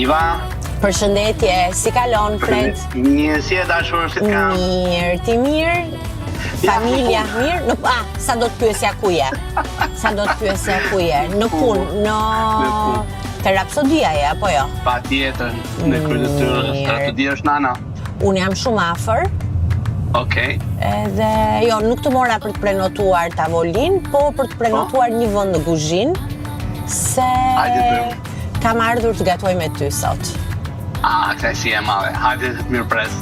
Iva. Përshëndetje, si kalon, Fred? Mirë, si e dashur, si t'ka? Mirë, ti mirë? Familja mirë? Sa do të pyesja ku je? Në punë, te Rapsodia je, apo jo? Pa tjetër, në kryetur Rapsodia është nana. Unë jam shumë afër. Okej. Edhe, jo, nuk të mora për të prenotuar tavolin, po për të prenotuar një vend në kuzhinë, se kam ardhur të gatoj me ty sot. Kënaqësi e madhe. Hajde, mirë pres.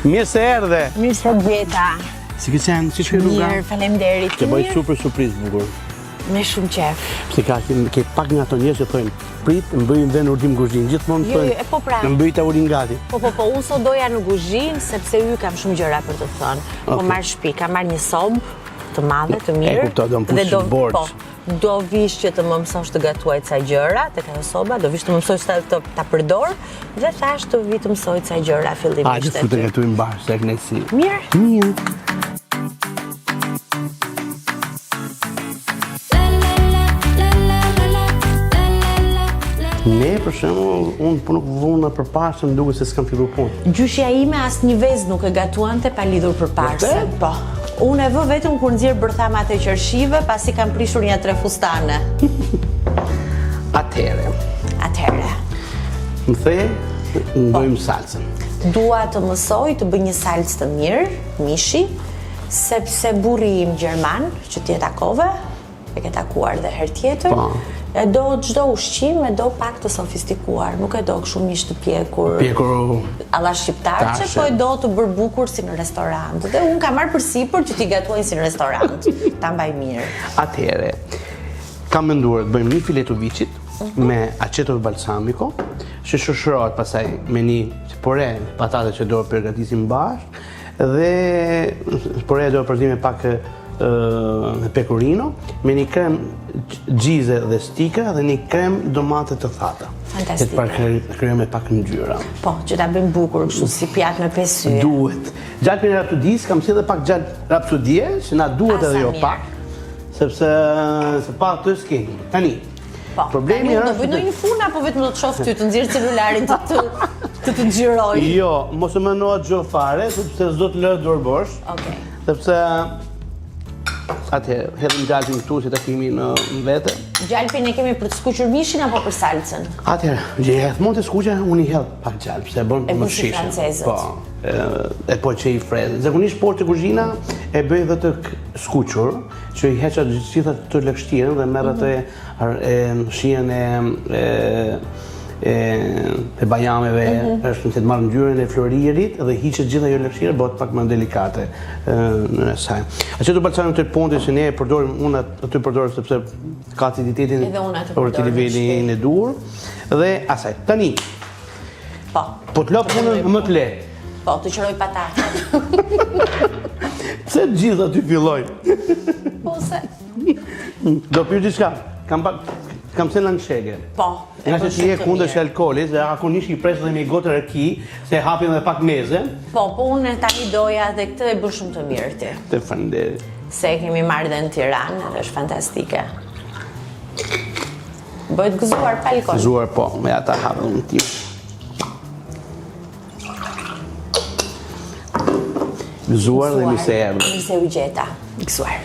Mirë se erdhe. Mirë se gjeta. Si ke qenë, si shkoj rruga? Mirë, faleminderit. Të bëj super surprizë bukur. Me shumë qef. Pse ke pak nga ato njerëz që thonë, prit, më bëjnë dhe në urdim kuzhinë. Gjithmonë thonë, më bëj tavolin gati. Po, unë sot doja në kuzhinë, sepse kam shumë gjëra për të thënë. Po marr shtëpi, kam marr një sobë të madhe, të mirë. E kuptoj, do më pushë borç. Do vish që të më mësosh të gatuaj ca gjëra tek ajo soba, do vish të më mësosh ta përdor dhe thash të vi të mësoj ca gjëra fillimisht. Hajde futë të gatuajmë bashkë, se kënaqësi. Mirë. Ne, për shembull, unë po nuk vuna përpara, më duket se s'kam filluar punë. Gjyshja ime asnjë vezë nuk e gatuante pa lidhur përpara. Po. Unë e vë vetëm kur nxjerr bërthamat e qershive, pasi kam prishur një 3 fustane. Atëherë. Më the, bëjmë salcën. Dua të mësoj të bëj një salcë të mirë, mishi, sepse burri im gjerman, që ti e takove, e ke takuar dhe herë tjetër, e do çdo ushqim, e do pak të sofistikuar, nuk e do kështu mish të pjekur alla shqiptarçe, po e do të bërë bukur si në restorant. Dhe unë kam marrë përsipër që ti gatuajnë si në restorant, ta mbaj mirë. Atëherë, kam menduar të bëjmë një fileto viçit me aceto balsamico, që shoqërohet pastaj me një pore patate që do përgatisim bashkë, dhe pore do përzim me pak pecorino, me një krem gjize dhe stika dhe një krem domate të thata. Fantastike. Për krem me pak ngjyra. Po, që ta bëjmë bukur kështu si pjatë me pesyje. Duhet. Gjatë për rapsodis, kam si edhe pak gjatë rapsodie, që na duhet edhe jo pak, sepse pa të s'kemi. Tani, problemi është... Do bëj ndonjë furnë apo vetëm do të shoh ty të nxjerr celularin të xhiroj? Jo, mos e mënohet gjë fare, sepse s'do të lë dorë bosh. Okej. Sepse atëherë, hedhim gjalpin këtu që ta kemi në vete. Gjalpin e kemi për të skuqur mishin apo për salcën? Atëherë, gjithmonë të skuqja, unë i hedh pak gjalp, se bën më shishë. Po, e po që i frezë. Zakonisht por të kuzhina e bëj dhe të skuqur, që i heqa gjitha të lëkshtirën dhe merr atë shijen e bajameve, është të marrë ngjyrën e floririt dhe hiqet gjitha jo lëkshtirë, bëhet pak më delikate në saj. Aceto balsamico të pontit që ne e përdorim, unë aty përdorim sepse ka aciditetin për të nivelin e dur, dhe asaj. Tani, po të lopë punën më të lehtë. Po, të qëroj patate. Pse gjitha ty fillojnë? Po, se... Do pyrë diçka, kam se në shege. Po, nga që je kundër që alkoolit, dhe akunisht i presë dhe me i gotë rëki, se hapim dhe pak meze. Po, unë tani doja dhe këtë e bërë shumë të mirë ti. Të faleminderit. Se kemi marrë dhe në Tiranë, dhe është fantastike. Bëjt gëzuar pa alkool. Gëzuar po, me ata hapë në tim. Gëzuar dhe mi se erdhe. Mi se u gjeta, gëzuar.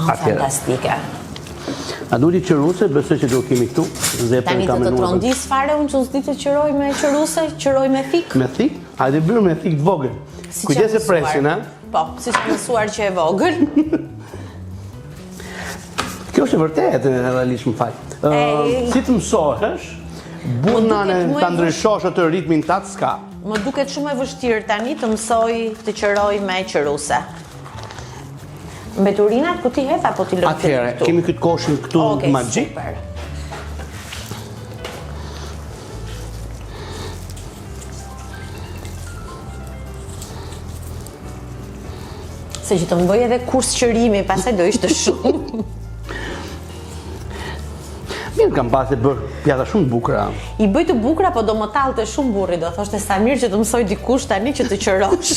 Fantastike. A du t'i qëruse, besoj që do kemi këtu. Tani të trondis fare, unë që s'di të qëroj me qëruse, qëroj me thik. Me thik? Hajde bërë me thik të vogël. Kujdes e presin, ha? Po, si që mësuar që e vogël. Kjo është e vërtet, realisht më fal. Si të mësohesh, bunën të ndryshosh atë ritmin tatë s'ka. Më duket shumë e vështirë tani të mësoj të qëroj me qëruse. Mbeturinat ku ti hedh apo ti lë këtu? Atëherë, kemi këtë koshin këtu magjik. Super. Se që të më bëj edhe kurs qërimi, pastaj do ishte shumë. Mirë, kam pasur bërë pjata shumë bukura. I bëj të bukura, po do më tallte shumë burri, do thoshte sa mirë që të mësoj dikush tani që të qërosh.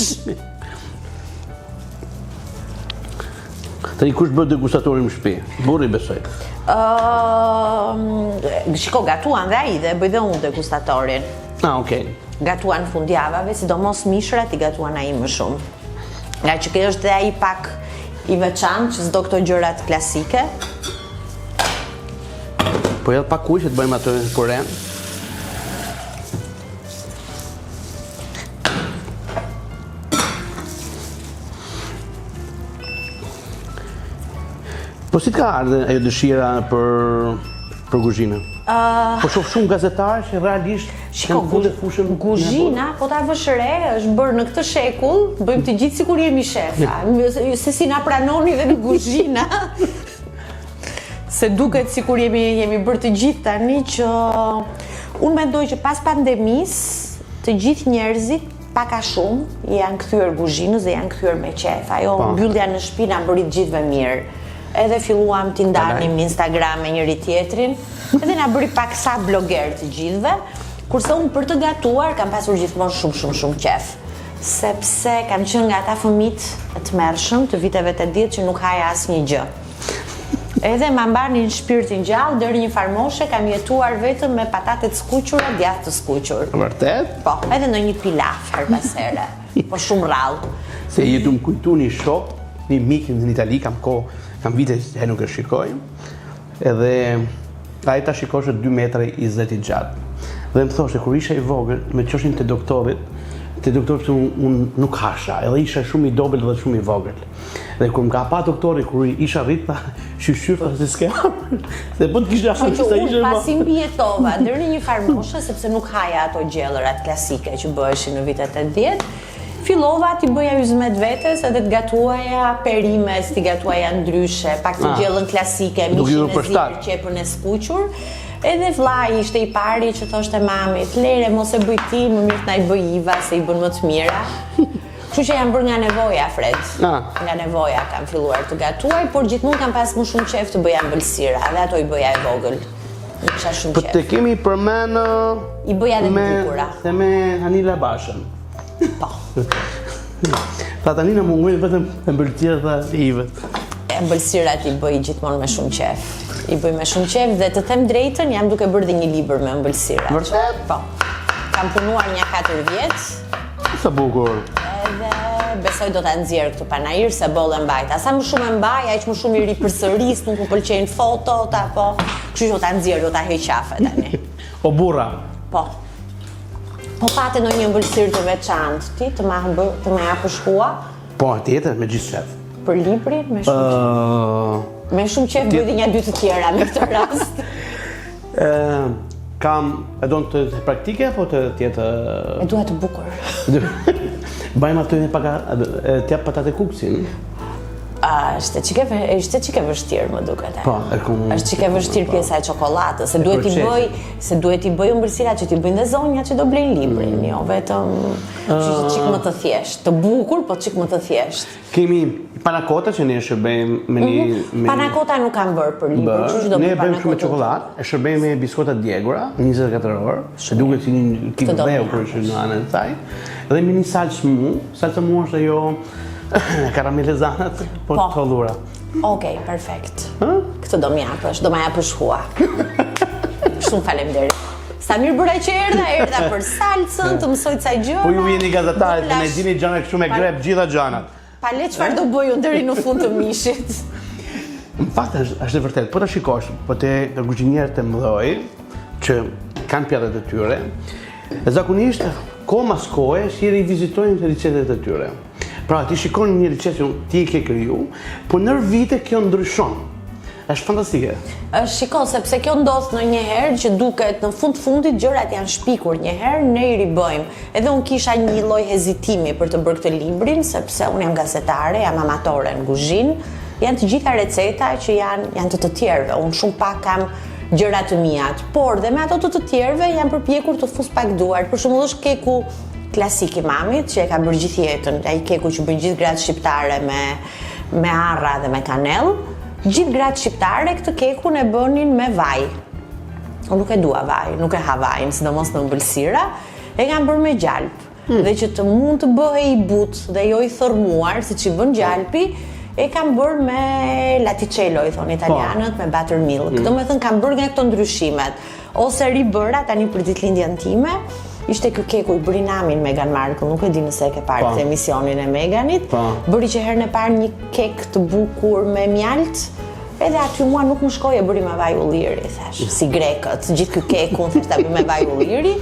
Tani kush bërë degustatorin në shtëpi? Burri besoj. Shiko, gatuan dhe ai dhe bëj dhe unë degustatorin. Okej. Gatuan fundjavave, sidomos mishrat i gatuan ai më shumë. Nga që kjo është dhe ai pak i veçantë që s'do këto gjërat klasike. Po edhe pak ujë që të bëjmë atë puren. Po si ka ardhe ajo dëshira për kuzhinë? Po shoh shumë gazetarë që realisht Shiko, fushën kuzhina, po ta vësh re, është bërë në këtë shekull, bëjmë të gjithë sikur jemi shefa, se si na pranoni dhe në kuzhina. Se duket sikur jemi bërë të gjithë tani që unë mendoj që pas pandemisë të gjithë njerëzit pak a shumë janë kthyer kuzhinës dhe janë kthyer me qef. Ajo mbyllja në shtëpi na bëri të gjithëve mirë. Edhe filluam t'i ndanim në Instagram me njëri tjetrin, edhe na bëri pak sa bloger të gjithëve, kurse unë për të gatuar kam pasur gjithmonë shumë qef. Sepse kam qenë nga ata fëmijët e tmerrshëm të viteve 80 që nuk haja asnjë gjë. Edhe ma mbanin shpirtin gjallë, deri një farë moshe kam jetuar vetëm me patate të skuqura, djathë të skuqur. Vërtet? Po, edhe në një pilaf her pas here, po shumë rrallë. Se jetu më kujtu një shok, një mikin në Itali, kam vite që nuk e shikoj, edhe ai ta shikoshe 2 metra 20 i gjatë. Dhe më thoshte, kur isha i vogël, me qoshin të doktorit që unë nuk hasha, edhe isha shumë i dobel dhe shumë i vogël. Dhe kur më ka pa doktori, kur isha rrit, tha, shyshyr, se s'ke hapër. Dhe po të kisha hapër, sa isha ma. Pasi mbijetova, deri një farë moshe, sepse nuk haja ato gjellërat klasike që bëheshin në vitet 80, fillova t'i bëja yzmet vetes edhe t'gatuaja perimes, t'i gatuaja ndryshe, pak të gjellën klasike, mishin e zirë, qepën e skuqur. Edhe vllai ishte i pari që thoshte mamit, lere mos e bëj ti, më mirë t'na i bëj Iva se i bën më të mira. Kështu që jam bërë nga nevoja, Fred. Nga nevoja kam filluar të gatuaj, por gjithmonë kam pas më shumë qef të bëja ëmbëlsira, dhe ato i bëja e vogël. Nuk kisha shumë qef. Po të kemi përmen... I bëja dhe të bukura. Dhe me Anila Bashën. Po. Pra tani në munguin vetëm ëmbëlsira dhe Ivet. Ëmbëlsirat i bëj gjithmonë me shumë qef. I bëj me shumë qef dhe të them drejtën, jam duke bërë dhe një libër me ëmbëlsirat. Vërtet? Po. Kam punuar një 4 vjet. Sa bukur. Edhe besoj do ta nxjerr këtë panajir se bolle mbajta. Sa më shumë e mbaj, aq më shumë i ripërsëris, nuk më pëlqejnë fotot apo, kështu që do ta nxjerr, do ta heq qafe tani. O burra. Po. Po pate ndonjë ëmbëlsirë të veçantë ti të ma japësh hua? Po, tjetër me gjithë qef. Për librin me shumë qef. Me shumë qef bëj dhe një 2 të tjera në këtë rast. E do në të praktike, apo të tjetë... E duha të bukur. Bajmë atë një paka, t'jap patate kuksin. Ishte qike vështirë, më duket. Po, është qike vështirë pjesa e çokoladës, se duhet i bëj ëmbëlsira që t'i bëjnë dhe zonja që do blejnë librin, jo vetëm qik më të thjesht, të bukur, po qik më të thjesht. Kemi panakota që ne shërbejmë me një... Panakota nuk kam bërë për libër, që do ne bëj bëjmë shumë me panakota. çokoladë, e shërbejmë me biskota djegura, 24 orë, që duket si një kik dheu për që në anën e saj, dhe me një salsë mu është ajo karamelizanat, po të hollura. Okej, perfekt. Këtë do më japësh hua. Shumë faleminderit. Sa mirë bëra që erdha për salsën, të mësoj ca gjëra. Po ju jeni gazetarët, ne dini gjëra kështu me grep gjitha gjërat. Pa le çfarë do bëj unë deri në fund të mishit. Në fakt është e vërtet, po ta shikosh, po te kuzhinierët e mëdhoj që kanë pjatat e tyre, zakonisht kohë mas kohe si rivizitojnë ricetet e tyre. Pra, ti shikon një ricet që ti i ke kriju, po nër vite kjo ndryshon. Është fantastike. Shiko, sepse kjo ndodh ndonjëherë që duket në fundit gjërat janë shpikur, njëherë ne i ribëjmë. Edhe unë kisha një lloj hezitimi për të bërë këtë librin, sepse unë jam gazetare, jam amatore në kuzhinë. Janë të gjitha receta që janë të tjerëve. Unë shumë pak kam gjëra të mijat, por dhe me ato të tjerëve jam përpjekur të fus pak duart. Për shembull, është keku klasik i mamit, që e ka bërë gjithë jetën, ai keku që bën gjithë gratë shqiptare me arra dhe me kanell. Gjithë gratë shqiptare këtë kekun e bënin me vaj. unë nuk e dua vaj, nuk e ha vajin, sidomos në ëmbëlsira, e kam bërë me gjalp. Dhe që të mund të bëhej i butë dhe jo i thërmuar, siç i bën gjalpi, e kam bërë me laticello, i thonë italianët, me buttermilk. Do me thënë kam bërë nga këto ndryshimet. Ose ribëra tani për ditëlindjen time, ishte ky keku i Brinamin Meghan Markle, nuk e di nëse e ke parë këtë emisionin e Meghanit. Bëri që herën e parë një kek të bukur me mjalt. Edhe aty mua nuk më shkoi, e bëri me vaj ulliri, thash, si grekët, gjithë ky keku, thash ta bëj me vaj ulliri,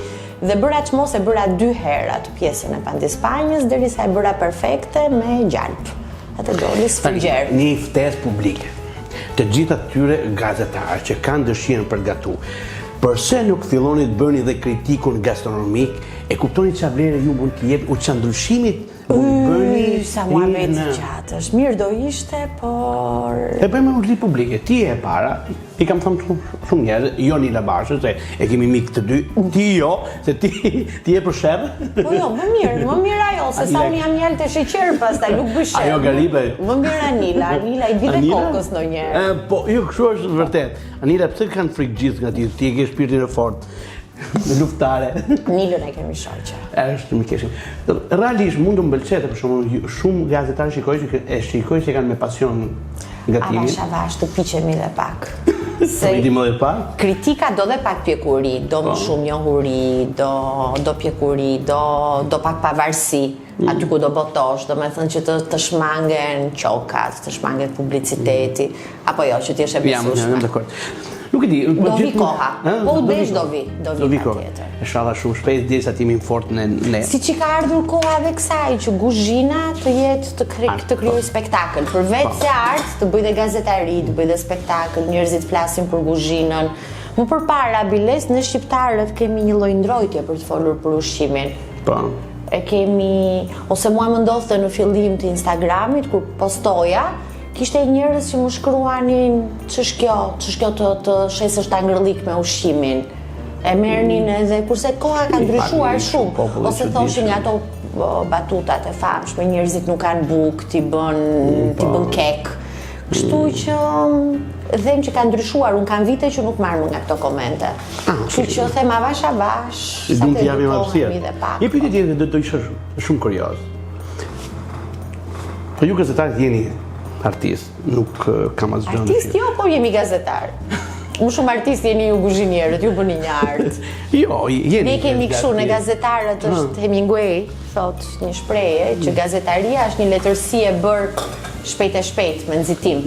dhe bëra çmos e bëra 2 herë atë pjesën e pandispanjës, derisa e bëra perfekte me gjalp. Atë doli sfrigjer. Një ftesë publike. Të gjithë atyre gazetarë që kanë dëshirën për gatu, përse nuk filloni të bëni dhe kritikun gastronomik, e kuptoni çfarë vlerë ju mund të jep, u çan ndryshimit sa mua beti gjatë, është mirë do ishte, por... E bëjmë në uli publike, ti e para, i kam thëmë shumë njerëz, jo Nila Bashës, se e kemi mikë të dy, ti jo, se ti e për shërë. Po jo, më mirë ajo, se sa unë jam mjaltë e sheqerë, pastaj nuk bëj shërë. Ajo garibe. Më mirë Anila i bide kokës në njerë. Po, jo, kështu është vërtet. Anila, pëse kanë frikë gjithë nga ti e ke shpirtin e fortë. Në luftare. Nilën e kemi shoqë. Është më keshim. Realisht mund të mbëlqete, për shembull, shumë gazetarë shikoj që kanë me pasion gatimin. Avash, të piqemi dhe pak. Se më dhe pak? Kritika do dhe pak pjekuri, do më shumë njohuri, do pjekuri, do pak pavarësi. Aty ku do botosh, do me thënë që të shmangen qokat, të shmangen publiciteti, apo jo, që t'jeshe besueshme. Jam dakord. Nuk e di, do vi koha. Po u desh do vi patjetër. Inshallah shumë shpejt derisa të jemi fort ne. Si që ka ardhur koha dhe kësaj që kuzhina të jetë të krijojë spektakël, përveç se art, të bëj dhe gazetari, të bëj dhe spektakël, njerëzit flasin për kuzhinën. Më përpara biles ne shqiptarët kemi një lloj ndrojtje për të folur për ushqimin. Po. E kemi, ose mua më ndodhte në fillim të Instagramit kur postoja, kishte njerëz që më shkruanin ç'është kjo të shesësh ta ngërllik me ushqimin. E merrnin edhe kurse koha ka ndryshuar shumë, ose thoshin nga ato batutat e famshme, njerëzit nuk kanë bukë, ti bën kek. Kështu që them që ka ndryshuar, unë kam vite që nuk marr më nga këto komente. Kështu që them avash, sa të edukohemi dhe pak. Një pyetje tjetër do isha shumë kurioz. Po ju gazetarët jeni artist, nuk kam asgjë. Artist jo, por jemi gazetar. Më shumë artist jeni ju kuzhinierët, ju bëni një art. Jo, jeni. Ne kemi kështu në gazetarët është Hemingway, thot një shprehje që gazetaria është një letërsi e bërë shpejt me nxitim.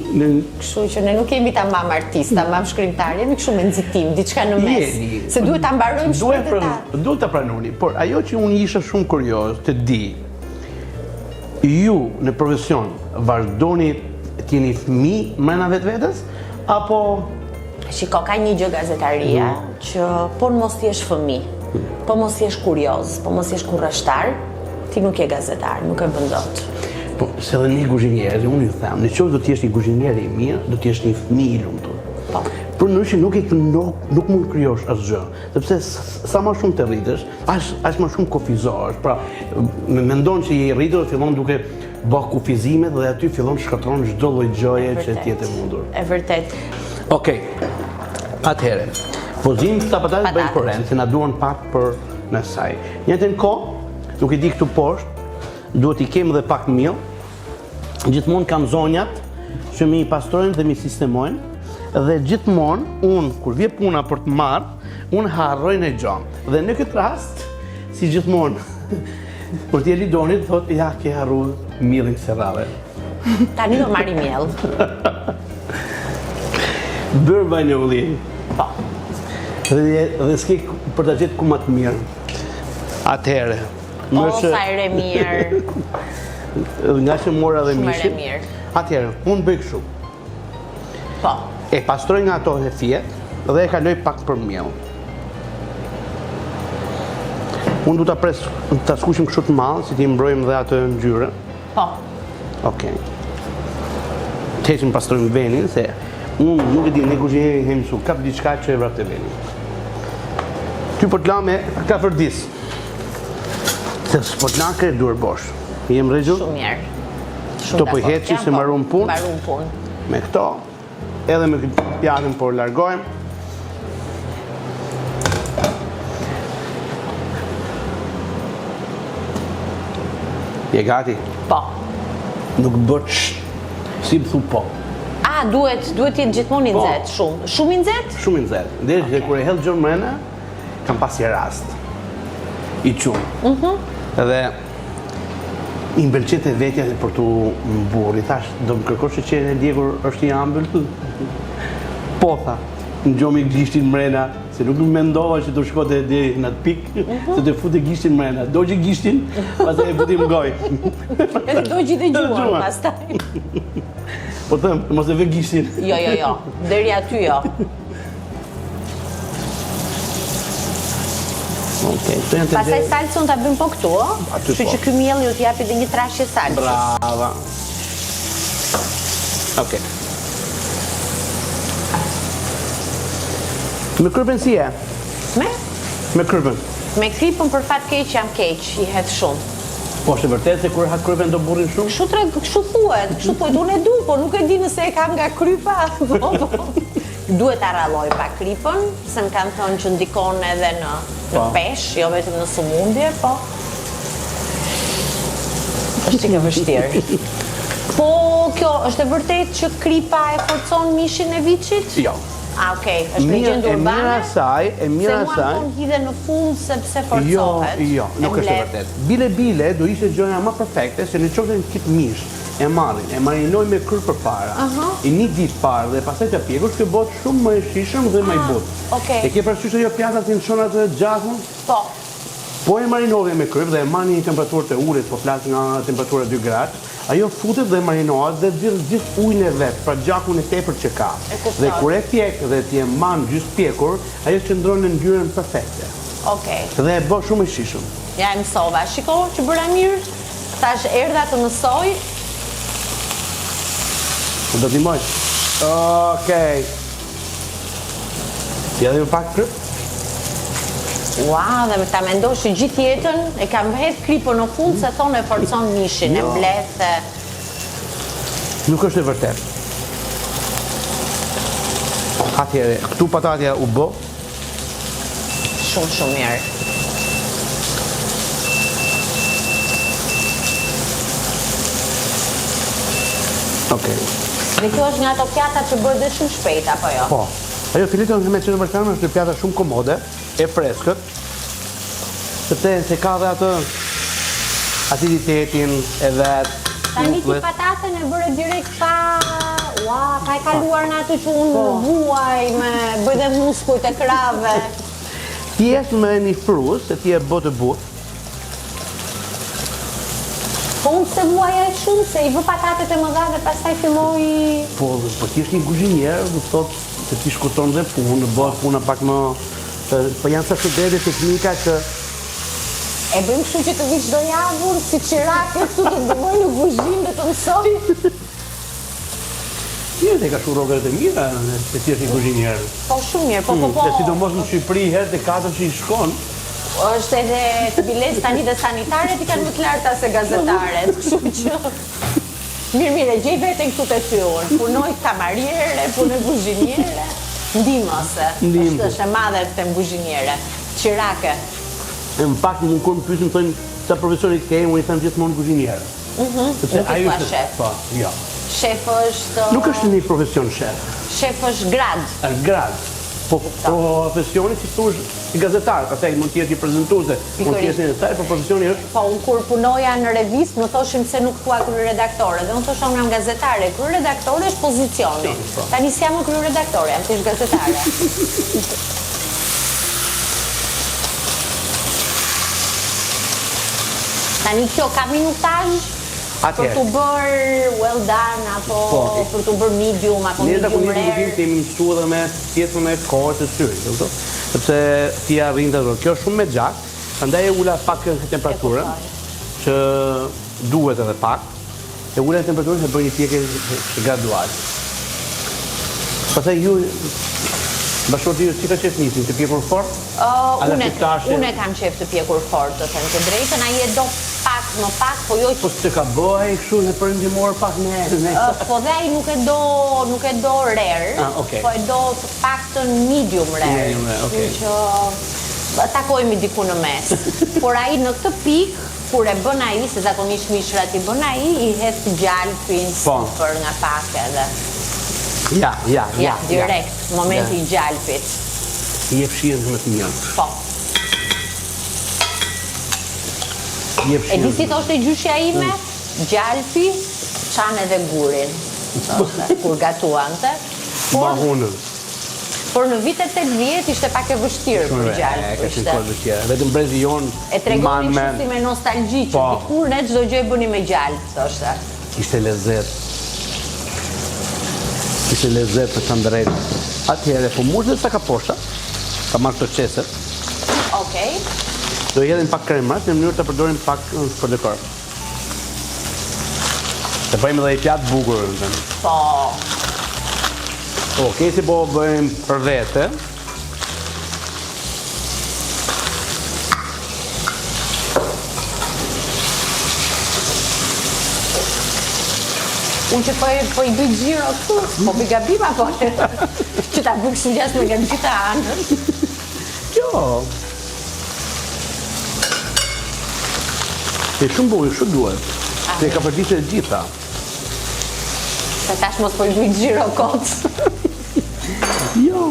Kështu që ne nuk jemi tamam artist, tamam shkrimtar, jemi kështu me nxitim, diçka në mes. Se duhet ta mbarojmë shpejt. Duhet ta pranoni, por ajo që unë isha shumë kurioz të di, ju në profesion vazhdoni të jeni fëmijë brenda vetvetes apo shiko, ka një gjë gazetaria që po mos jesh fëmijë, po mos jesh kurioz, po mos jesh kurrështar, ti nuk je gazetar, nuk e bën dot. Po, se dhe një kuzhinier, unë ju them, në qoftë do të jesh një kuzhinier i mirë, do të jesh një fëmijë i lumtur. Po. Por ndryshe nuk mund të krijosh asgjë, sepse sa më shumë të rritesh, aq më shumë kufizohesh. Pra, mendon që je i rritur, fillon duke bë kufizimet dhe aty fillon shkatron çdo lloj gjëje që ti je mundur. E vërtet. Okej. Atëherë, pozim këta patatë bëjnë korrent, se na duan pak për në saj. Njëtën kohë, nuk e di këtu poshtë, duhet i kemë dhe pak miell. Gjithmonë kam zonjat që më i pastrojnë dhe më sistemojnë. Dhe gjithmonë, unë, kur vje puna për të marrë, unë harroj në gjonë. Dhe në këtë rast, si gjithmonë, kur t'je lidonit, thot, ja, ke harru mielin serrave. Tani do marri miell. Bërë baj në ulli. Po. Dhe s'ke për të gjithë ku ma të mirë. Atëherë. O, sa ere mirë. Nga që mora dhe mishin. Shumë ere mirë. Atëherë, unë bëj kështu. Po. E pastroj nga ato e fjet dhe e kaloj pak për miell. Unë du ta pres, ta skuqim kështu të madh, si ti mbrojmë dhe atë ngjyrë. Po. Okej. Tesim pastrojmë venin, se unë nuk e di, ne kuzhineri hemi su, kap diçka që e vrap të venin. Ty po t'la me kafërdis. Se s'po t'la kërë duar bosh. Jem rregjull? Shumë mirë. Këto po i heqi se mbaron punë. Mbaron punë. Me këto, edhe me këtë pjatën por largojmë. Je gati? Po. Nuk bët si më thu po. Duhet jetë gjithmonë i nxehtë, shumë. Shumë i nxehtë? Shumë i nxehtë. Dhe kur e hell gjën mrena, kam pasi rast. I qumë. Edhe i mbëlqet e vetja për t'u mbur. I thash, do më kërkosh sheqerin e djegur është i ambël? Po, tha, në gjomi gishtin mrena, se nuk më mendova që do shkote deri në atë pikë, se do fute gishtin mrena. Dogji gishtin, pastaj e futi më gojë. Edhe dogji dhe gjuar pastaj. Po them, mos e vë gishtin. Jo. Deri aty jo. Pastaj salcën ta bëm po këtu, ë? Kështu që ky mielli ju t'japi edhe një trashje salcës. Brava. Okej. Me krypën si e? Me krypën. Me krypën për fat keq jam keq, i het shumë. Po është e vërtetë se kur ha krypën do burrin shumë? Kështu thuhet, unë e du, po nuk e di nëse e kam nga krypa. Duhet ta ralloj pak krypën, se më kanë thënë që ndikon edhe në pesh, jo vetëm në sëmundje, po. Është çike vështirë. Po, kjo është e vërtetë që krypa e forcon mishin e viçit? Jo. Okej, është legjendë urbane. E mira saj. Se mua hidhe në fund sepse forcohet. Jo, nuk është e vërtetë. Bile do ishte gjëja më perfekte se në qoftë një kit mish e marinoj me kryp përpara. I një ditë parë dhe pastaj ta pjekur, kjo bëhet shumë më e shishëm dhe më i butë. E ke parasysh ajo pjata që çon atë gjakun? Po. Po e marinove me kryp dhe e marrni një temperaturë të ulët, po flas nga temperatura 2 gradë. Ajo futet dhe marinohet dhe gjithë ujin e vet, pra gjakun e tepër që ka. Dhe kur e pjek dhe ti e mban gjysmë pjekur, ajo qëndron në ngjyrën perfekte. Okej. Dhe e bë shumë e shishëm. Ja e mësova. Shiko që bëra mirë. Tash erdha të mësoj. Do t'i moj. Okej. Ja dhe më pak kryp. Ua, dhe ta mendosh që gjithë jetën e kam hedh krypën në fund se thonë e forcon mishin, e mbledh. Nuk është e vërtetë. Atëherë, këtu patatja u bë. Shumë mirë. Okej. Dhe kjo është nga ato pjata që bëhet dhe shumë shpejt, apo jo? Po. Ajo fileton me çeto balsam është një pjata shumë komode, e freskët. Sepse se ka dhe atë aciditetin e vet. Tani ti patatën e bëre direkt pa e kaluar në atë që unë vuaj me bëj dhe muskujt e krave. Thjesht me një frus, se ti e bë të butë. Po unë se vuaj e shumë, se i vë patatet e mëdha dhe pastaj filloj... Po ti është një kuzhinier, do thotë se ti shkurton dhe punë, bëhet puna pak më... Po janë sa sekrete teknika që... E bëjmë kështu që të vi çdo javë, si qirake, këtu të ndërmoj në kuzhinë dhe të mësoj. Ti ka shumë rrogat e mira, se ti është një kuzhinier. Po shumë mirë, po. Se sidomos në Shqipëri herë të katër që i shkon. Është edhe të bilet tani dhe sanitaret i kanë më të larta se gazetaret, kështu që... Mirë, gjej veten këtu te ty unë. Punoj kamariere, punoj kuzhiniere, ndihmose. Është e madhe të kuzhiniere. Qirake. Në pak më kur më pyesin thonë sa profesorit ke, unë i them gjithmonë kuzhinier. Nuk i thua shef. Po, jo. Shef është... Nuk është një profesion shef. Shef është grad. Është grad. Po profesioni si thuash i gazetar, pastaj mund të jetë i prezantuese, mund të jetë në saj, por profesioni është. Po unë kur punoja në revistë më thoshim se nuk thua kryeredaktore, dhe unë thosha unë jam gazetare. Kryeredaktore është pozicioni. Tani si jam kryeredaktore, jam thjesht gazetare. Tani kjo ka minutazh për të bërë well done, apo për të bërë medium, apo medium rare. Ne të kemi mësuar edhe me pjesën e kohës së syrit, kupton? Sepse ti arrin të kjo është shumë me gjak, prandaj e ula pak temperaturën, që duhet edhe pak. E ula temperaturën se bëj një pjekje graduale. Pastaj ju bashkëti ju si ka qef nisin, të pjekur fort? Unë kam qef të pjekur fort, të them të drejtën, ai e do pak më pak, po jo... Po s'e ka bëhe kështu në përndimor pak ne... Po dhe ai nuk e do rare, po e do të paktën medium rare. takojmë diku në mes. Por ai në këtë pikë, kur e bën ai, se zakonisht mishrat i bën ai, i hedh gjalpin për nga pak edhe. Ja, direkt, momenti i gjalpit. I e fshirë në të njërë. Po. E di si thoshte gjyshja ime, gjalpi çan edhe gurin, kur gatuante. Mahunën. Por në vitet 80 ishte pak e vështirë për gjalp. Vetëm brezi jonë e tregoni kështu si me nostalgji që dikur ne çdo gjë e bëni me gjalp, thoshte. Ishte lezet. Ishte lezet për të ndrejtë. Atëherë, po mushë sa ka poshta, ka marrë të qeset. Okej. Do jedhin pak kremrat në mënyrë të përdorim pak për dekor. Të bëjmë edhe i pjatë bukur. Po. Okej, si po bëjmë për vete. Unë që po i bëj gjiro këtu, po bëj gabima po. Që ta bëj kështu gjasë me nga gjitha anët. Jo. E shumë bujë, shumë duhet. Se ka përdishe gjitha. Se tash mos po i bëj gjiro kotë. Jo.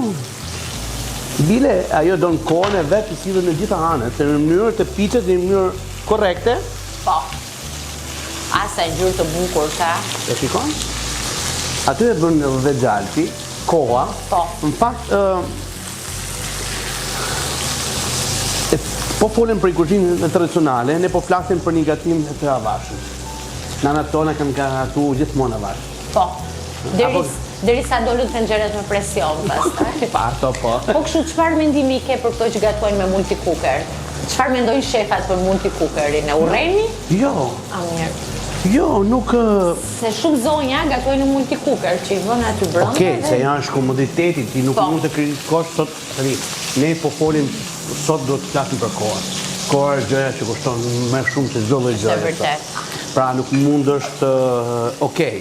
Bile, ajo do në kohën e vetë të silën në gjitha anët, se në mënyrë të piqet në mënyrë korekte. Po. Asa e gjurë të bukur ka. E shikon? Aty e bën dhe gjalpi, koha. Po. Në fakt, po folim për i kuzhinë tradicionale, ne po flasim për një gatim të avashëm. Nanat tona kanë gatu gjithmonë avashëm. Po. Derisa dolën tenxheret me presion pastaj. Parto, po. Po kështu çfarë mendimi ke për këto që gatojnë me multicooker? Çfarë mendojnë shefat për multicookerin? E urreni? Jo. A mirë. Jo, nuk... Se shumë zonja gatojnë në multicooker, që i vën aty brenda. Okej, se janë është komoditeti, ti nuk mund të krikosh sot të ri. Ne po folim, sot do të flasim për kohën. Koha është gjëja që kushton më shumë se çdo lloj gjëje. Është vërtet. Pra nuk mund është... Okej,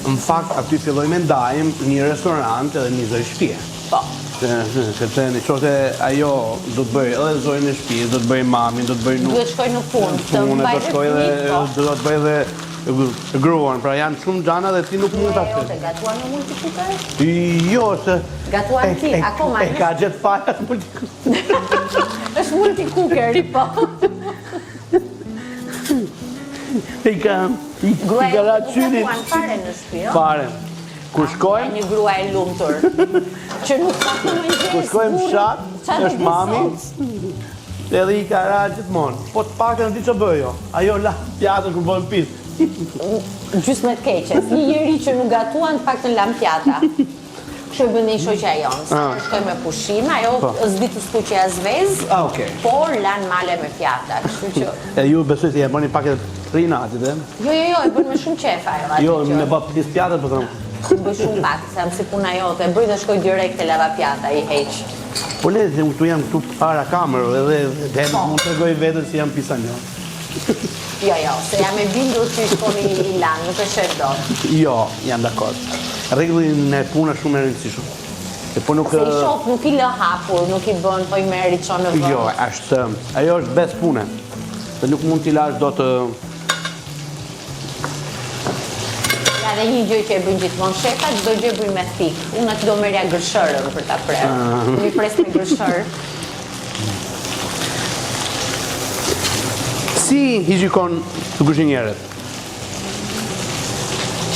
në fakt aty fillojmë ndajmë një restorant edhe një zoj shtëpie. Po. Sepse në qoftë ajo do të bëj edhe zojën e shtëpisë, do të bëj mamin, do të bëj nuk... Duhet shkoj në punë, të mbajtë do të bëj edhe gruan, pra janë shumë gjana dhe ti nuk mund të atë. E gatuan në multicooker? Jo, se... Gatuan ti, akoma e ka gjithë fajat multicooker. është multicooker, po. I ka raçynit. Gatuan fare në shtëpi, jo? Fare. Kur shkojmë... Një grua e lumtur. Që nuk ka të më gjithë. Kur shkojmë fshat, është mami, edhe i ka ra gjithmonë. Po të pak e në di që bëjo. Ajo la pjatën kër bëjmë pisë. Gjysmë të keqes. Një njeri që nuk gatuan të pak të lam pjata. Kështu e bëndin shoqja jonë. Sa shkoj me pushime, ajo s'di të skuqe as vezë, por lan male me pjata. Kështu që... E ju besoj se e bëni pak e rina atit, e? Jo, e bën me shumë qef ajo. Jo, me bë plis pjatët, po thëmë. Bëj shumë pak, se jam si puna jote. E bëj dhe shkoj direkt e lava pjata, i heq. Po le, se këtu jam këtu para kamerë, edhe mund të regoj vetën si jam pisa një. Jo, se jam e bindur që i shkoni i lanë, nuk e shef do. Jo, jam dakord. Rregullin e puna shumë e rëndësishme. Se i shoh nuk i lë hapur, nuk i bën, po i merr i çon në vend. Jo, ajo është bes pune. Se nuk mund t'i lash do të... Ja, dhe një gjë që e bëjnë gjithmonë shefat, çdo gjë bëj me thik. Unë aty do merrja gërshërën për ta prerë. Unë i pres me gërshërë. Si higjikon të kuzhinierët?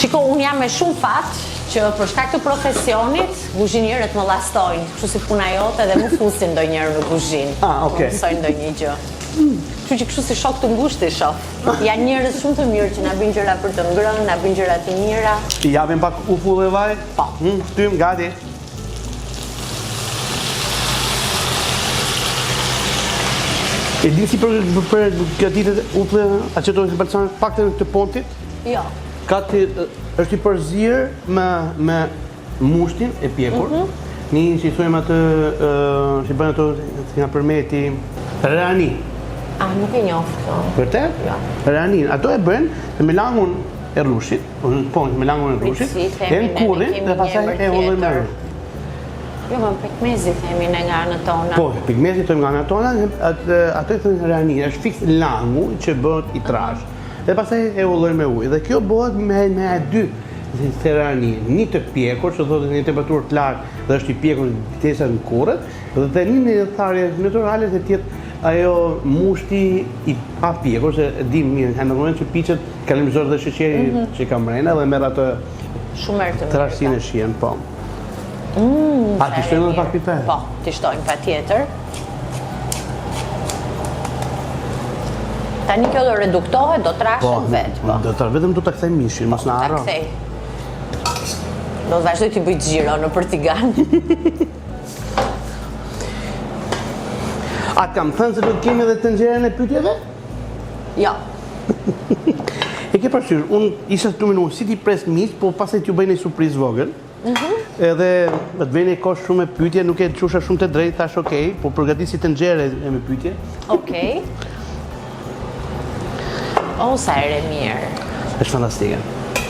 Shiko, unë jam me shumë fat që për shkak të profesionit, kuzhinierët më llastojnë, kështu si puna jote dhe më fusin ndonjëherë në kuzhinë. Okej. Më mësojnë ndonjë gjë. Kështu që kështu si shok të ngushtë i shoh. Janë njerëz shumë të mirë që na bëjnë gjëra për të ngrënë, na bëjnë gjëra të mira. I japim pak ufull dhe vaj? Po. Ftym, gati. E di si për gatitet ufull aceto si balsam pak të pontit? Jo. Është i përzirë me mushtin e pjekur. Një që i thujmë atë, që i bënë ato, si nga përmeti, rani. Nuk e njoftë këto. Vërtet? Jo. Ranin. Ato e bënë me langun e rrushit, me langun e rrushit, e në kurrin dhe pasaj e hodhën me rrë. Jo, më pekmezi themi ne nga anët tona. Po, pigmenti të nga anët tona, ato i thënë rani, është fiks langu që bëhet i trash. Dhe pastaj e ulloj me ujë. Dhe kjo bëhet me dy rani, një të pjekur, që thotë një temperaturë të lartë dhe është i pjekur tesa në kurrët, dhe një tharje natyrale të tjetë ajo mushti i pa pjekur, se dim mirë, në moment që piqet kalimzor dhe sheqeri që ka mrena dhe merr atë shumë të trashësinë e shihen, po. A ti shtojnë edhe pak piper? Po, ti shtojnë patjetër. Tani kjo do reduktohet, do trashen vetë, po. Vetëm do ta kthej mishin, mos na harro. Ta kthej. Do të vazhdoj t'i bëj xhiro në Portigan. A kam thënë se do të kemi edhe tenxherën e pyetjeve? Jo. E ke parasysh, unë isha të minu si ti pres miq, po pastaj t'ju bëj një surprizë vogël. Edhe të bëj një kosh shumë me pyetje, nuk e çusha shumë të drejtë, thash okay, po përgatisi tenxhere me pyetje. Okej. O, sa ere mirë. Është fantastike.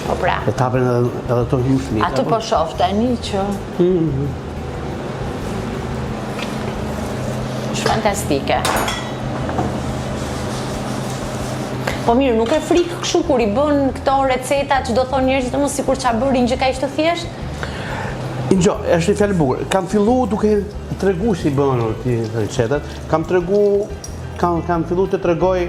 Po pra. E tapen edhe to një flit. Atë po shoh tani që... është fantastike. Po mirë, nuk e frikë kështu kur i bën këto receta që do thonë njerëzit mos sikur ç'a bërin që kaq të thjesht? Ingjo, është një fjalë e bukur. Kam fillu duke tregu si bën ti recetat. Kam fillu të tregoj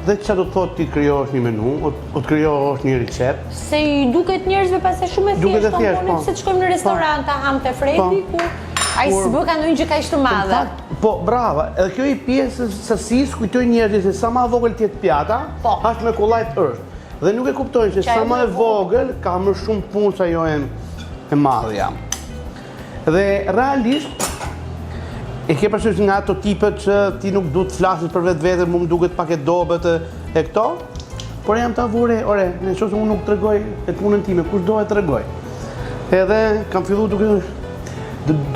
dhe çfarë do të thotë ti krijosh një menu, o të krijosh një recetë. Se i duket njerëzve pastaj shumë e thjeshtë, po se të shkojmë në restorant ta ham te Fredi ku ai s'bë ka ndonjë gjë kaq të madhe. Po, brava, edhe kjo i pjesë sasisë kujtoj njerëzit se sa ma vogël tjetë pjata, ashtë me kollajt është. Dhe nuk e kuptojnë që sa ma e vogël ka më shumë punë sa jo e madhja. Dhe realisht, e ke parasysh nga ato tipet që ti nuk du të flasis për vetë vetër, mu më duket pak e dobet e këto, por jam ta vure, në qoftë se unë nuk tregoj e punën time, kush do e tregoj. Edhe kam fillu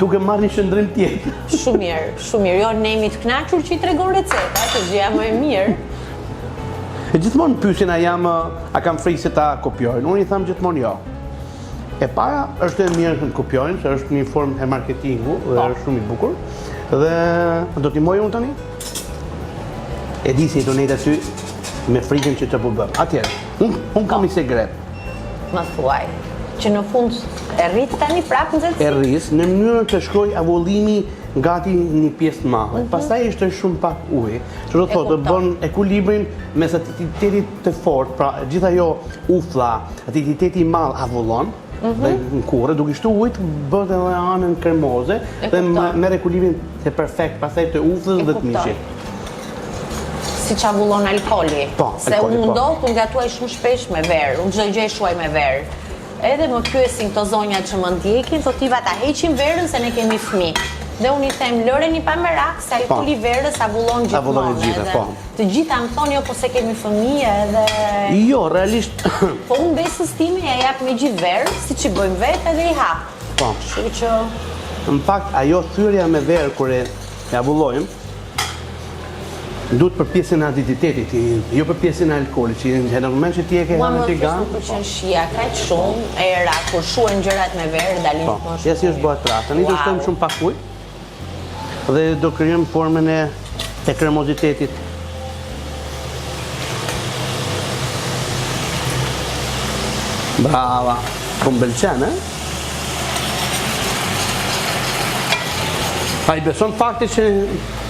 duke marrë një shëndrim tjetër. Shumë mirë. Jo, ne jemi të kënaqur që i tregon receta, që gjëja më e mirë. E gjithmonë pyesin a kam frikë se ta kopjojnë. Unë i tham gjithmonë jo. E para është e mirë të kopjojnë, se është një formë e marketingu dhe është shumë i bukur. Dhe do t'i moj unë tani? E di se i do nejtë aty me frikën që të po bëm. Atjerë, unë kam një segret. Më thuaj. Që në fund e rrit tani prapë në zëtësi? E rris në mënyrën të shkoj avullimi gati një pjesë të madhe. Pastaj ishte shumë pak ujë, që do të thotë të bën ekuilibrin mes aciditetit të fortë, pra gjithë ajo uflla, aciditeti i madh avullon dhe në kurrë, duke shtu ujë bëhet edhe anën kremoze dhe merr ekuilibrin të perfekt pastaj të ufllës dhe të mishit. Si që avullon alkooli. Se unë ndohë të ngatuaj shumë shpesh me verë, unë çdo gjë e shuaj me verë. Edhe më pyesin këto zonjat që më ndjekin, thotiva ta heqim verën se ne kemi fëmijë. Dhe unë i them lëreni pa merak se alkooli verës avullon gjithmonë. Të gjitha më thonë jo po se kemi fëmijë edhe... Jo, realisht... Po unë besës time ja jap me gjithë verë, si që bëjmë vetë edhe i hap. Po. Kështu që... Në fakt, ajo thyrja me verë kur e avullojmë, duhet për pjesën e aciditetit, jo për pjesën e alkoolit, që në moment që ti e ke hënë ti ganë. Mua më përqen shia kaq shumë, era, kur shuhen gjërat me verë, dalin më shumë. Ja si është bëhet trasë. Tani do shtojmë shumë pak ujë dhe do krijojmë formën e kremozitetit. Brava! Po më pëlqen, A i beson fakti që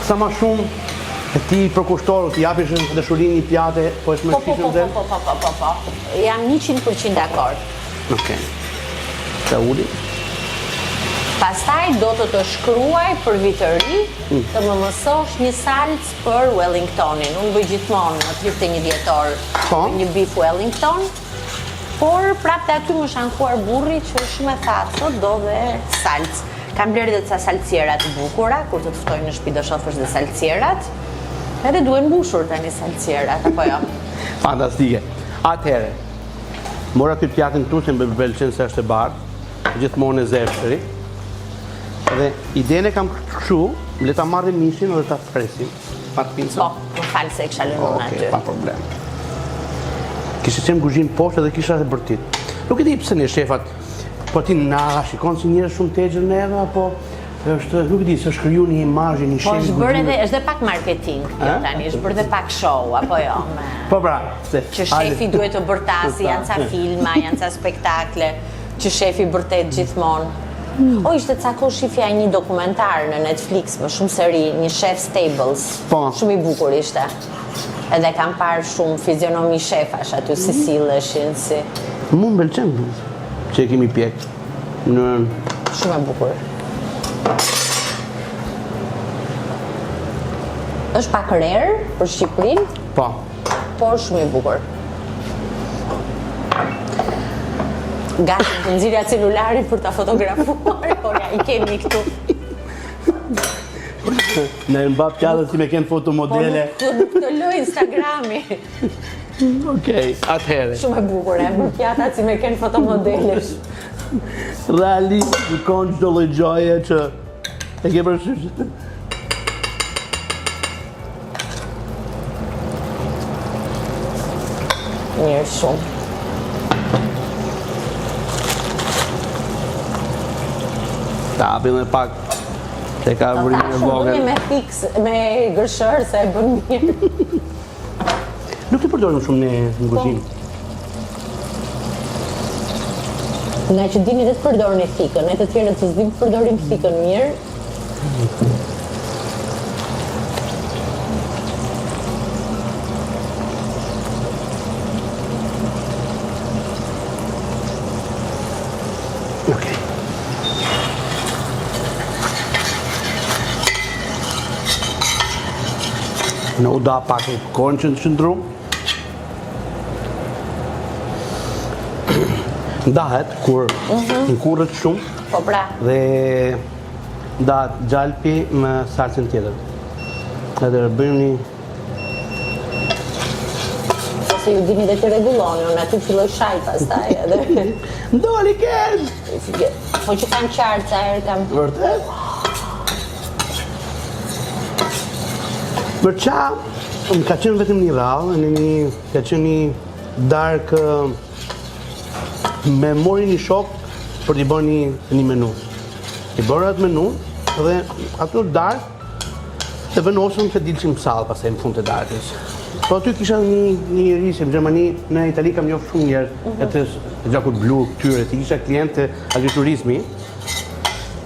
sa ma shumë e ti përkushtorë t'i japish dëshurinë një pjate, po e shme shkishëm dhe? Po. Jam 100% dakord. Okej. Të uli? Pastaj do të shkruaj për vitëri të më mësosh një salcë për Wellingtonin. Unë bëj gjithmonë në 31 dhjetor një beef Wellington, por prapë aty më shankuar burri që shumë e thatë, do dhe salcë. Kam blerë dhe ca salcierat bukura, kur të ftojnë në shtëpi do shofësh dhe salcierat. Edhe duhen mbushur tani salcierat, apo jo? Fantastike. Atëhere, mora këtë pjatin tu se më pëlqen se është e bardhë, gjithmonë e zeshëri. Dhe idenë e kam kështu, le ta marrim mishin dhe ta fresim. Pak pinca. Po, më falë se e kisha lënur aty. Okej, pa problem. Kishe qenë kuzhinë poshtë dhe kisha dhe bërtit. Nuk e di pse ne shefat, po ti na shikon si njerëz shumë tegjër neve, apo Është, nuk e di, se është kriju një imazh, një Po shefi. është bërë edhe, është dhe pak marketing kjo tani, është bërë dhe pak show, apo jo? Po pra, Që shefi duhet të bërtasi, janë ca filma, janë ca spektakle, që shefi bërtet gjithmonë. O, ishte ca kohë shifja një dokumentar në Netflix, më shumë seri, një Chef's Tables. Po. Shumë i bukur ishte. Edhe kam parë shumë fizionomi shefash aty, si silleshin, si... Mu më pëlqen që e kemi pjekë. Shumë e bukur. Është pak rare për Shqipërinë, Po. por shumë i bukur. Gati të nxirja celularin për ta fotografuar, po ja, i kemi këtu. Në mbap qadë si me kënë fotomodele. Po nuk të lë Instagrami. Okej, atëherë. Shumë e bukur, e bërë pjatat si me kënë fotomodelesh. Realisht, në konë çdo lloj gjoje që e ke përsysh. Mirë shumë. Ta apin dhe pak se ka vërimin e vogël. Me fiks, me gërshër, se e bën mirë. Nuk të përdorim shumë në kuzhinë. Nga që dini dhe të përdorën e thikën, ne të tjerët të zdim të përdorim thikën mirë. Okej. Në u da pak e konë që në qëndru. Ndahet kur në kurrët shumë Po pra, dhe ndahet gjalpi me salsën tjetër. Edhe bëjmë një se ju dini dhe të reguloni, unë aty filloj shaj pastaj edhe. ndoli ken! Po që kanë qartë, sa herë kam... Vërtet? Për qa, më ka qenë vetëm një rallë, ka qenë një darkë, me mori një shok për t'i bërë një menu. I bërë atë menu dhe atë darkë, të venosëm se dilëshim sallë pastaj në fund të darkës. Po aty kisha një njeri, se në Gjermani, në Itali kam njohur shumë njerë, e gjakut blu, këtyre, ti kisha klientë të agriturizmi.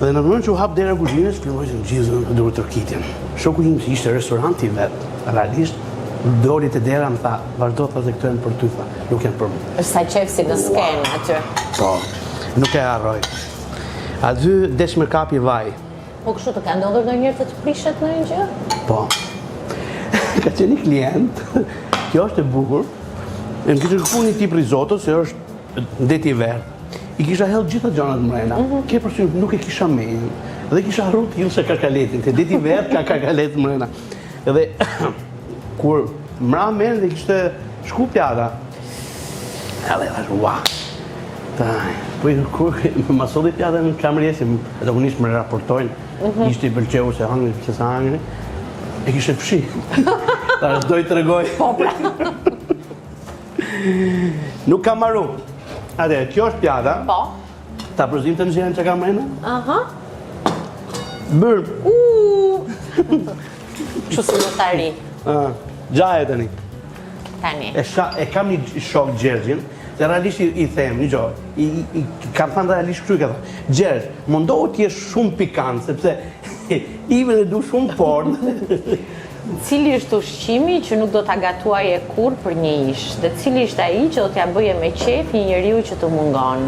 Dhe në mënyrë që u hap dera kuzhinës, filloj të më gjithë në durë tërkitjen. Shoku im që ishte restoranti vetë, realisht, doli të dera më tha, vazhdo të dhe këto janë për ty, tha, nuk janë për më. është sa qef si në skenë aty. Po, nuk e harroj. Aty desh me kapi vaj. Po kështu të ka ndodhur ndonjëherë të të prishet në një gjë? Po. Ka qenë një klient, kjo është e bukur, e më kishë kërku një tip risotto, se është ndeti verdh. I kisha hellë gjitha gjanat mrena, ke përsynë nuk e kisha menjën, dhe kisha harru t'ilë se kakaletin, te deti verdh ka kakalet mrena. Edhe, kur mra menë dhe kishte shku pjata, edhe thash, ua, po i kur ma solli pjata në kamerjesim, edhe unë ishë më raportojnë, ishte i pëlqeu se hangri, që sa hangri, e kishe fshi. Ta është doj të regoj. Po pra. Nuk kam marru. Ate, kjo është pjata. Po. Ta përzim të nxjerën që kam mrena. Aha. Bërë. Kështu si në tari. Gjaje tani. Tani. E kam një shok Gjergjin, se realisht i them, një gjoj, kam thënë realisht kështu i ka thënë, Gjergj, mundohu t'jesh shumë pikant, sepse Ive dhe du shumë fort. Cili është ushqimi që nuk do t'a gatuaje kur për një ish, dhe cili është ai që do t'ja bëje me qef një njeriu që të mungon.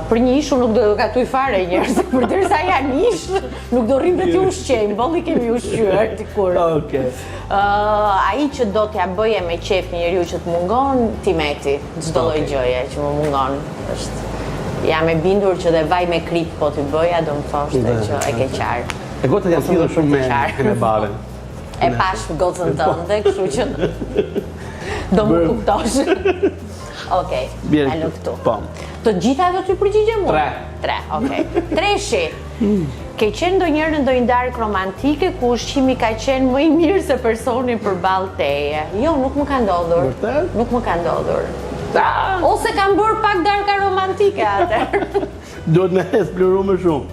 Për një ish unë nuk do gatuj fare njerëz, për derisa janë ish, nuk do rrim dhe t'ju ushqejmë, bolli kemi ushqyer dikur. Okej. Ai që do t'ja bëje me qef një njeriu që të mungon, ti meti, çdo lloj gjëje që më mungon. Është jam e bindur që dhe vaj me krip po t'i bëja, do më thoshte që e ke qarë. E gotët janë thidhur shumë me bave. E pash gocën tënde, kështu që do më kuptosh. Okej, kalu këtu. Po. Të gjitha do t'ju përgjigjem unë? 3. 3, okej. Treshi, ke qenë ndonjëherë në ndonjë darkë romantike ku ushqimi ka qenë më i mirë se personi përballë teje? Jo, nuk më ka ndodhur. Vërtet? Nuk më ka ndodhur. Ose kam bërë pak darka romantike atër. Duhet me esploru më shumë.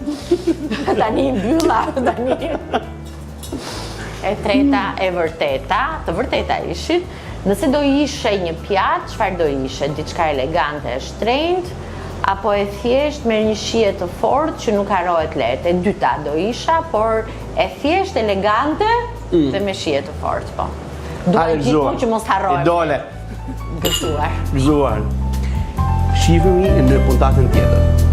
tani mbylla tani. E treta e vërteta, të vërteta ishit, nëse do ishe një pjatë, çfarë do ishe? Diçka elegante e shtrenjtë, apo e thjesht me një shije të fortë që nuk harohet lehtë. E dyta do isha, por e thjesht elegante dhe me shije të fortë, po. Duhet gjithmonë që mos harrohem. Dole. Gëzuar. Gëzuar. Shihemi në puntatën tjetër.